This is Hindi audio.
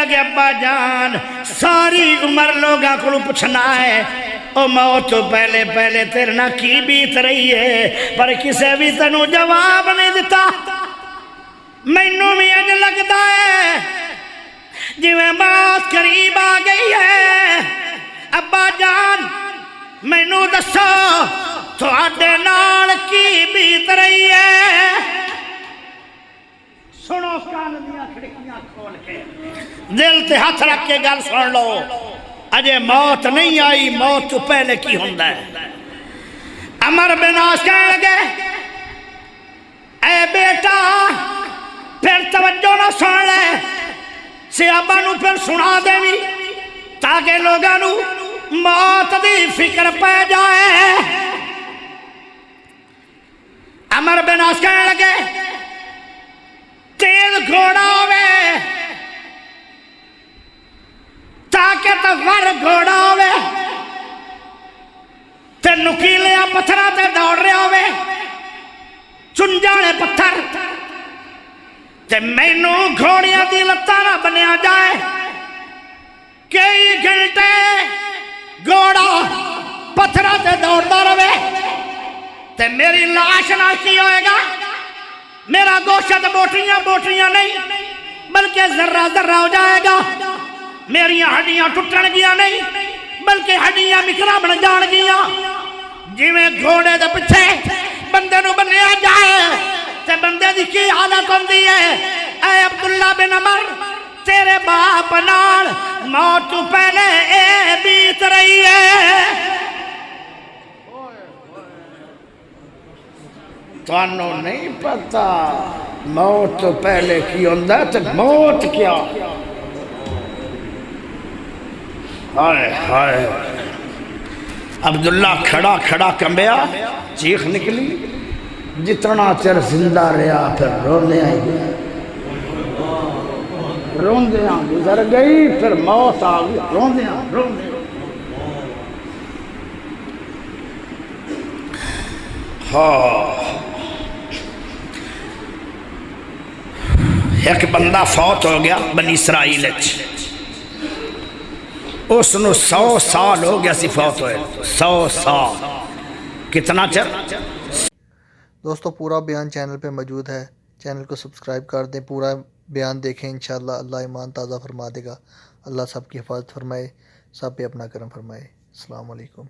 लगे अब्बा जान सारी उम्र लोगों को पूछना है ओ मौत तो पहले पहले तेरे ना की बीत रही है, पर किसी भी तेनू जवाब नहीं दिता। मैनू भी अज लगता है जिवें मौत करीब आ गई है। अब्बा जान मैनू दसो तुहाडे नाल की बीत रही है। सुनो कान दियां खिड़कियां खोल के दिल ते हाथ रख के गल सुन लो। अजे मौत नहीं आई, मौत तो पहले की हुंदा है। अमर बिन आस कहने लगे ऐ बेटा फिर तवज्जो ना सुन ले, सियाबा नू फिर सुना देवी ताकि लोगों नू मौत दी फिक्र पै जाए। अमर बिन आस कहने लगे तेज घोड़ा होवे ताकतवर घोड़ा होवे ते नुकीले पत्थर ते दौड़ रहा होवे चुंझाले पत्थर ते मैनू घोड़िया दी लत्तां ना बनिया जाए। कई घंटे घोड़ा पत्थर ते दौड़ता रहे ते मेरी लाश ना की होएगा। मेरा गोश्त बोटियां बोटियां नहीं बल्कि जर्रा जर्रा हो जाएगा। मेरिया हड्डियां टुटन गिया नहीं बल्कि हड्डियां मिकरा बन जान गिया। जिवें घोड़े दे पिछे बंदे नू बन्निया जाए ते बंदे दी की हालत होंदी है। ऐ अब्दुल्ला बिन अमर तेरे बाप नाल मौत तू पहले ए बीत रही है। थानू नहीं पता मौत तो पहले की होंदा ते मौत क्या। हाय हाय अब्दुल्ला खड़ा खड़ा कंबिया, चीख निकली। जितना चिर जिंदा रहा फिर रोंदे गुजर गई, फिर मौत आ गई रोंदे रोंदे। हाँ एक बंदा फौत हो गया बनी इसराइल, उसनू 100 साल हो गया सी फौत होए। 100 साल कितना चल। दोस्तों पूरा बयान चैनल पे मौजूद है, चैनल को सब्सक्राइब कर दें, पूरा बयान देखें। इंशाअल्लाह अल्लाह ईमान ताज़ा फरमा देगा। अल्लाह सब की हिफाजत फरमाए, सब पे अपना करम फरमाए। अस्सलाम वालेकुम।